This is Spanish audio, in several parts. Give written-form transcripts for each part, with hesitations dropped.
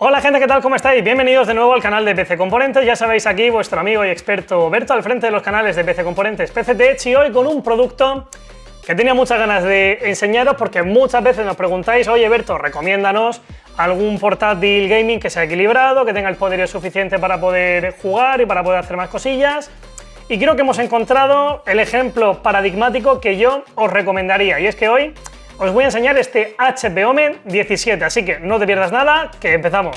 Hola gente, ¿qué tal? ¿Cómo estáis? Bienvenidos de nuevo al canal de PC Componentes. Ya sabéis, aquí vuestro amigo y experto Berto al frente de los canales de PC Componentes PCTech, y hoy con un producto que tenía muchas ganas de enseñaros porque muchas veces nos preguntáis: oye Berto, recomiéndanos algún portátil gaming que sea equilibrado, que tenga el poderío suficiente para poder jugar y para poder hacer más cosillas. Y creo que hemos encontrado el ejemplo paradigmático que yo os recomendaría, y es que hoy os voy a enseñar este HP Omen 17, así que no te pierdas nada, que empezamos.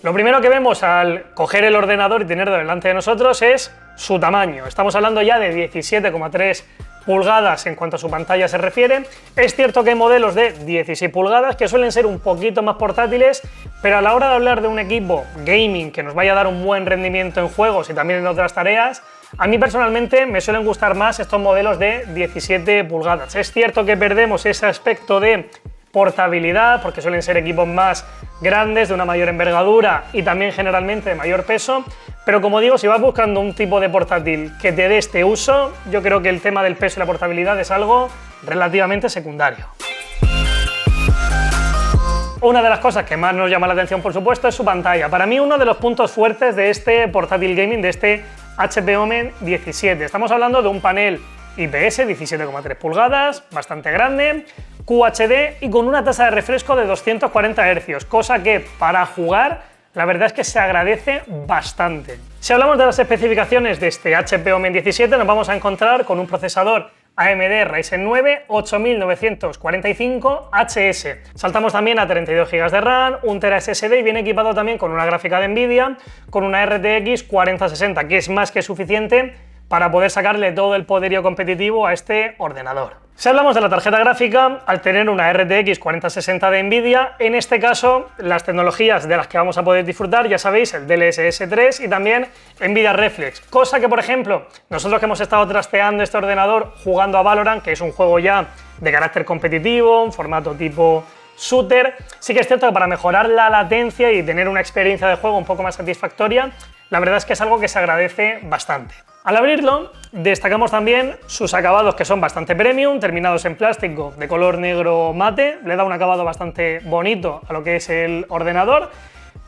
Lo primero que vemos al coger el ordenador y tenerlo delante de nosotros es su tamaño. Estamos hablando ya de 17,3 pulgadas en cuanto a su pantalla se refiere. Es cierto que hay modelos de 16 pulgadas que suelen ser un poquito más portátiles, pero a la hora de hablar de un equipo gaming que nos vaya a dar un buen rendimiento en juegos y también en otras tareas, a mí personalmente me suelen gustar más estos modelos de 17 pulgadas. Es cierto que perdemos ese aspecto de portabilidad porque suelen ser equipos más grandes, de una mayor envergadura y también generalmente de mayor peso, pero como digo, si vas buscando un tipo de portátil que te dé este uso, yo creo que el tema del peso y la portabilidad es algo relativamente secundario. Una de las cosas que más nos llama la atención, por supuesto, es su pantalla. Para mí, uno de los puntos fuertes de este portátil gaming, de este HP Omen 17. Estamos hablando de un panel IPS 17,3 pulgadas, bastante grande, QHD y con una tasa de refresco de 240 Hz, cosa que para jugar la verdad es que se agradece bastante. Si hablamos de las especificaciones de este HP Omen 17, nos vamos a encontrar con un procesador AMD Ryzen 9 8945HS. Saltamos también a 32 GB de RAM, 1 TB SSD y viene equipado también con una gráfica de Nvidia, con una RTX 4060, que es más que suficiente para poder sacarle todo el poderío competitivo a este ordenador. Si hablamos de la tarjeta gráfica, al tener una RTX 4060 de Nvidia, en este caso las tecnologías de las que vamos a poder disfrutar, ya sabéis, el DLSS 3 y también Nvidia Reflex, cosa que, por ejemplo, nosotros que hemos estado trasteando este ordenador jugando a Valorant, que es un juego ya de carácter competitivo, un formato tipo shooter, sí que es cierto que para mejorar la latencia y tener una experiencia de juego un poco más satisfactoria, la verdad es que es algo que se agradece bastante. Al abrirlo, destacamos también sus acabados, que son bastante premium, terminados en plástico de color negro mate, le da un acabado bastante bonito a lo que es el ordenador.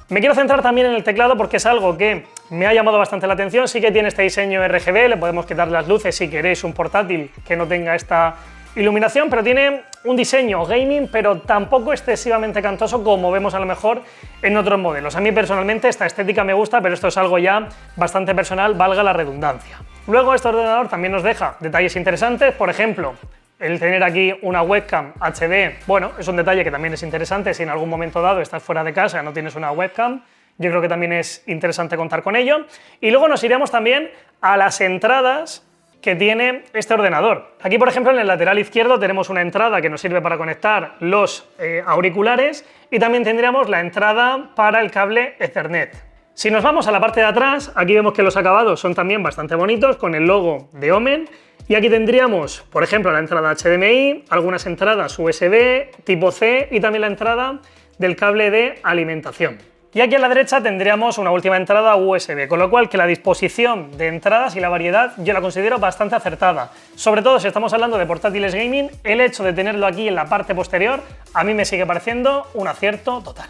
Me quiero centrar también en el teclado porque es algo que me ha llamado bastante la atención. Sí que tiene este diseño RGB, le podemos quitar las luces si queréis un portátil que no tenga esta iluminación, pero tiene un diseño gaming, pero tampoco excesivamente cantoso como vemos a lo mejor en otros modelos. A mí personalmente esta estética me gusta, pero esto es algo ya bastante personal, valga la redundancia. Luego este ordenador también nos deja detalles interesantes, por ejemplo, el tener aquí una webcam HD, bueno, es un detalle que también es interesante si en algún momento dado estás fuera de casa y no tienes una webcam. Yo creo que también es interesante contar con ello. Y luego nos iremos también a las entradas que tiene este ordenador. Aquí, por ejemplo, en el lateral izquierdo tenemos una entrada que nos sirve para conectar los auriculares y también tendríamos la entrada para el cable Ethernet. Si nos vamos a la parte de atrás, aquí vemos que los acabados son también bastante bonitos con el logo de Omen y aquí tendríamos, por ejemplo, la entrada HDMI, algunas entradas USB tipo C y también la entrada del cable de alimentación. Y aquí a la derecha tendríamos una última entrada USB, con lo cual que la disposición de entradas y la variedad yo la considero bastante acertada. Sobre todo si estamos hablando de portátiles gaming, el hecho de tenerlo aquí en la parte posterior a mí me sigue pareciendo un acierto total.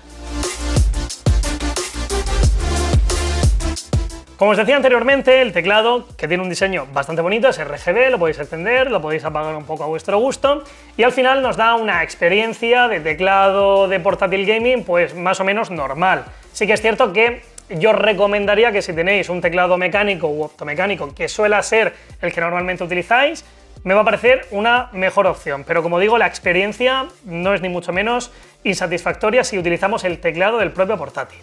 Como os decía anteriormente, el teclado, que tiene un diseño bastante bonito, es RGB, lo podéis extender, lo podéis apagar un poco a vuestro gusto y al final nos da una experiencia de teclado de portátil gaming pues más o menos normal. Sí que es cierto que yo os recomendaría que si tenéis un teclado mecánico u optomecánico, que suele ser el que normalmente utilizáis, me va a parecer una mejor opción, pero como digo, la experiencia no es ni mucho menos insatisfactoria si utilizamos el teclado del propio portátil.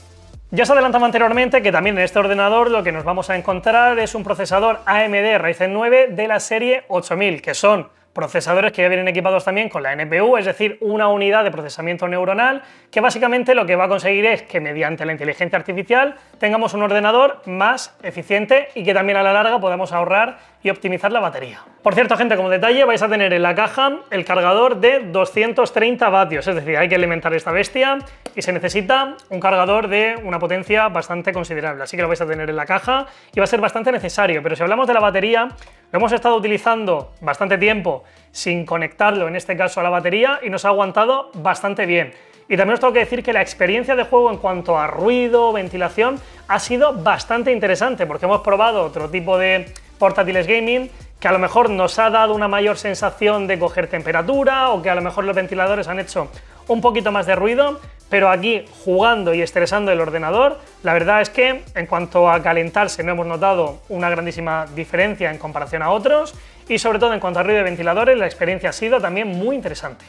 Ya os adelantaba anteriormente que también en este ordenador lo que nos vamos a encontrar es un procesador AMD Ryzen 9 de la serie 8000, que son procesadores que ya vienen equipados también con la NPU, es decir, una unidad de procesamiento neuronal que básicamente lo que va a conseguir es que mediante la inteligencia artificial tengamos un ordenador más eficiente y que también a la larga podamos ahorrar y optimizar la batería. Por cierto, gente, como detalle vais a tener en la caja el cargador de 230 vatios, es decir, hay que alimentar esta bestia y se necesita un cargador de una potencia bastante considerable, así que lo vais a tener en la caja y va a ser bastante necesario. Pero si hablamos de la batería, lo hemos estado utilizando bastante tiempo sin conectarlo, en este caso a la batería, y nos ha aguantado bastante bien. Y también os tengo que decir que la experiencia de juego en cuanto a ruido, ventilación, ha sido bastante interesante, porque hemos probado otro tipo de portátiles gaming que a lo mejor nos ha dado una mayor sensación de coger temperatura, o que a lo mejor los ventiladores han hecho un poquito más de ruido, pero aquí, jugando y estresando el ordenador, la verdad es que en cuanto a calentarse no hemos notado una grandísima diferencia en comparación a otros, y sobre todo en cuanto a ruido de ventiladores, la experiencia ha sido también muy interesante.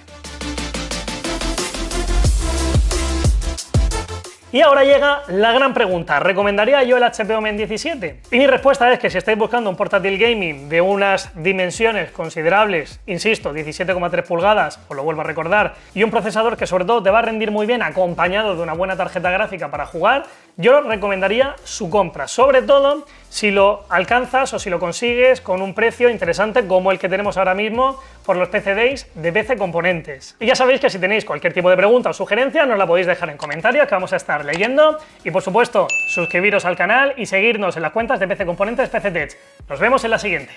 Y ahora llega la gran pregunta, ¿recomendaría yo el HP Omen 17? Y mi respuesta es que si estáis buscando un portátil gaming de unas dimensiones considerables, insisto, 17,3 pulgadas, os lo vuelvo a recordar, y un procesador que sobre todo te va a rendir muy bien acompañado de una buena tarjeta gráfica para jugar, yo recomendaría su compra, sobre todo si lo alcanzas o si lo consigues con un precio interesante como el que tenemos ahora mismo por los PC Days de PC Componentes. Y ya sabéis que si tenéis cualquier tipo de pregunta o sugerencia nos la podéis dejar en comentarios, que vamos a estar leyendo, y por supuesto suscribiros al canal y seguirnos en las cuentas de PC Componentes PC Tech. Nos vemos en la siguiente.